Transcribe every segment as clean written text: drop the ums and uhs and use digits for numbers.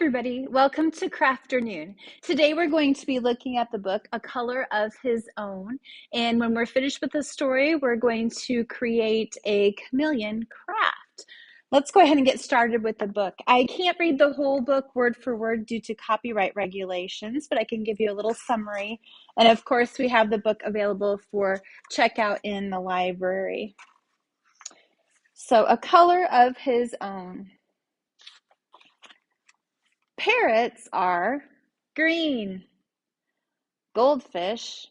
Everybody, welcome to Crafternoon. Today we're going to be looking at the book A Color of His Own, and when we're finished with the story, we're going to create a chameleon craft. Let's go ahead and get started with the book. I can't read the whole book word for word due to copyright regulations, but I can give you a little summary. And of course, we have the book available for checkout in the library. So, A Color of His Own. Parrots are green. Goldfish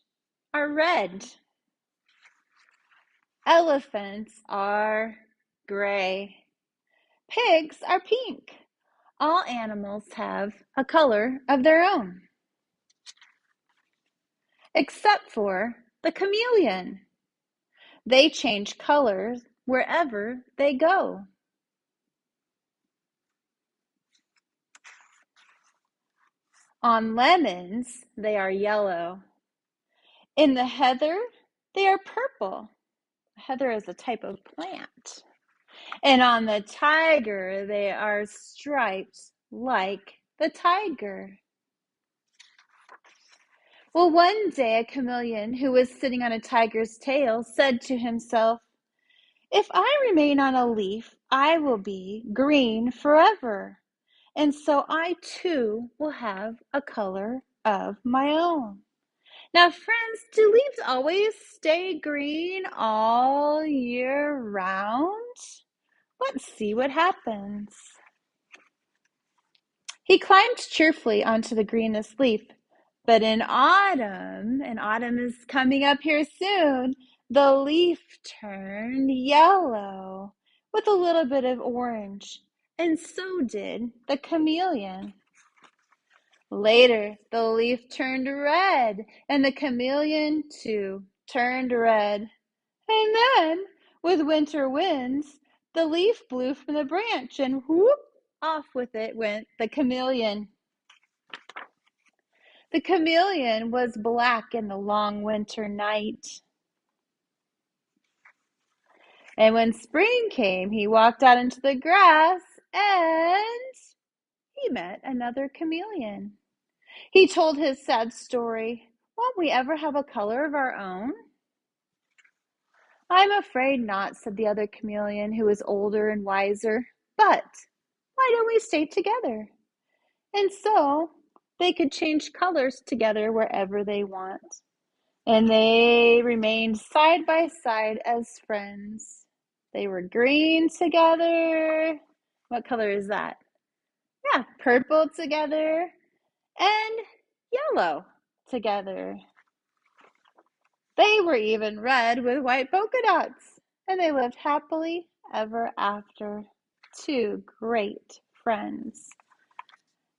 are red. Elephants are gray. Pigs are pink. All animals have a color of their own, except for the chameleon. They change colors wherever they go. On lemons, they are yellow. In the heather, they are purple. Heather is a type of plant. And on the tiger, they are striped like the tiger. Well, one day a chameleon who was sitting on a tiger's tail said to himself, "If I remain on a leaf, I will be green forever. And so I too will have a color of my own." Now, friends, do leaves always stay green all year round? Let's see what happens. He climbed cheerfully onto the greenest leaf, but in autumn, and autumn is coming up here soon, the leaf turned yellow with a little bit of orange, and so did the chameleon. Later, the leaf turned red, and the chameleon too turned red. And then, with winter winds, the leaf blew from the branch, and whoop, off with it went the chameleon. The chameleon was black in the long winter night. And when spring came, he walked out into the grass and he met another chameleon. He told his sad story. "Won't we ever have a color of our own?" "I'm afraid not," said the other chameleon, who was older and wiser. "But why don't we stay together?" And so they could change colors together wherever they want. And they remained side by side as friends. They were green together. What color is that? Yeah, purple together and yellow together. They were even red with white polka dots, and they lived happily ever after. Two great friends.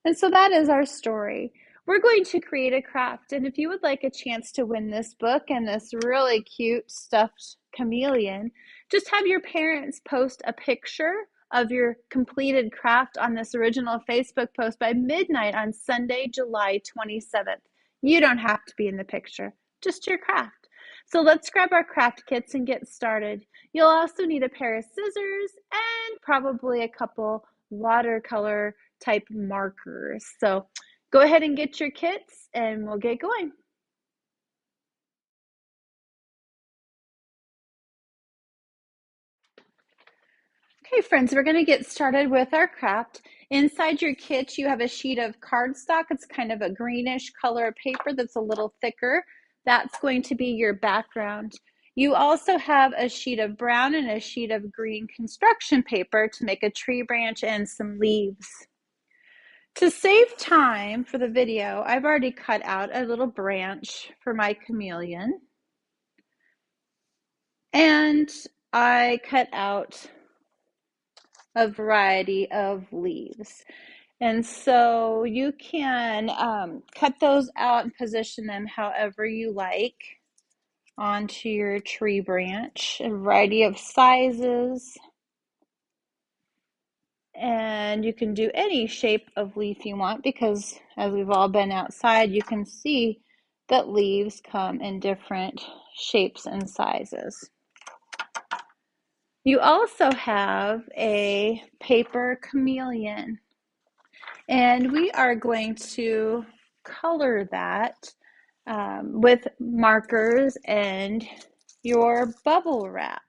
And so that is our story. We're going to create a craft, and if you would like a chance to win this book and this really cute stuffed chameleon, just have your parents post a picture of your completed craft on this original Facebook post by midnight on Sunday, July 27th. You don't have to be in the picture, just your craft. So let's grab our craft kits and get started. You'll also need a pair of scissors and probably a couple watercolor type markers. So go ahead and get your kits and we'll get going. Okay, friends, we're going to get started with our craft. Inside your kit, you have a sheet of cardstock. It's kind of a greenish color paper that's a little thicker. That's going to be your background. You also have a sheet of brown and a sheet of green construction paper to make a tree branch and some leaves. To save time for the video, I've already cut out a little branch for my chameleon. And I cut out a variety of leaves. And so you can cut those out and position them however you like onto your tree branch, a variety of sizes. And you can do any shape of leaf you want because as we've all been outside, you can see that leaves come in different shapes and sizes. You also have a paper chameleon. And we are going to color that with markers and your bubble wrap.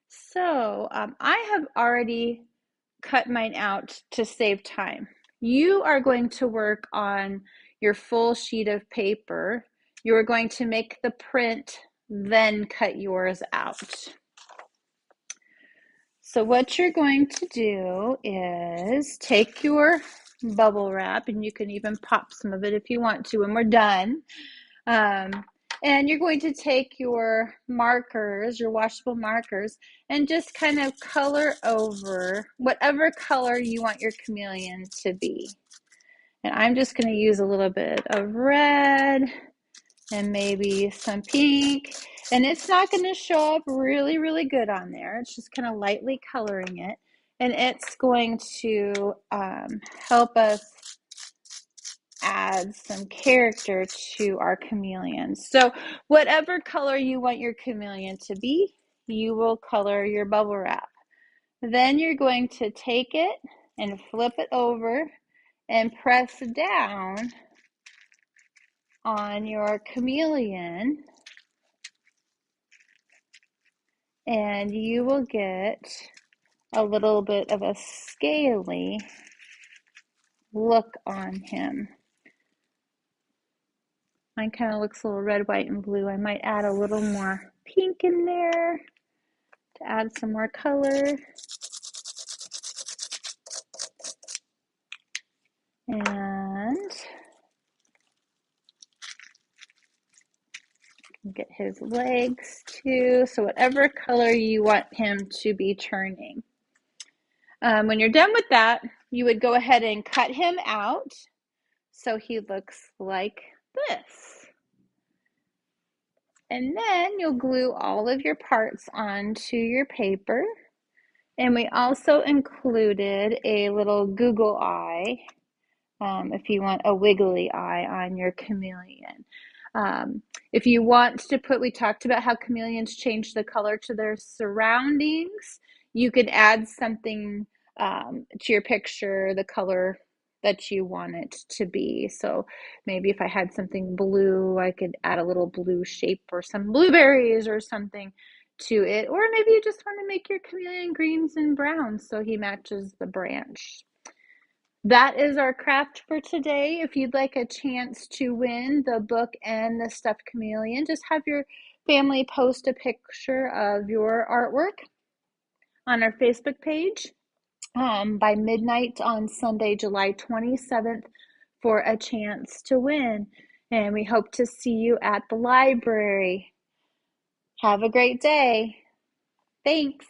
So I have already cut mine out to save time. You are going to work on your full sheet of paper. You are going to make the print, then cut yours out. So what you're going to do is take your bubble wrap, and you can even pop some of it if you want to when we're done. And you're going to take your markers, your washable markers, and just kind of color over whatever color you want your chameleon to be. And I'm just going to use a little bit of red and maybe some pink. And it's not going to show up really, really good on there. It's just kind of lightly coloring it. And it's going to help us add some character to our chameleon. So whatever color you want your chameleon to be, you will color your bubble wrap. Then you're going to take it and flip it over and press down on your chameleon, and you will get a little bit of a scaly look on him. Mine kind of looks a little red, white, and blue. I might add a little more pink in there to add some more color. And get his legs too. So whatever color you want him to be turning. When you're done with that, you would go ahead and cut him out so he looks like this. And then you'll glue all of your parts onto your paper. And we also included a little Google eye, if you want a wiggly eye on your chameleon. If you want to put, we talked about how chameleons change the color to their surroundings. You could add something to your picture, the color that you want it to be. So maybe if I had something blue, I could add a little blue shape or some blueberries or something to it. Or maybe you just want to make your chameleon greens and browns so he matches the branch. That is our craft for today. If you'd like a chance to win the book and the stuffed chameleon, just have your family post a picture of your artwork on our Facebook page by midnight on Sunday, July 27th for a chance to win. And we hope to see you at the library. Have a great day. Thanks.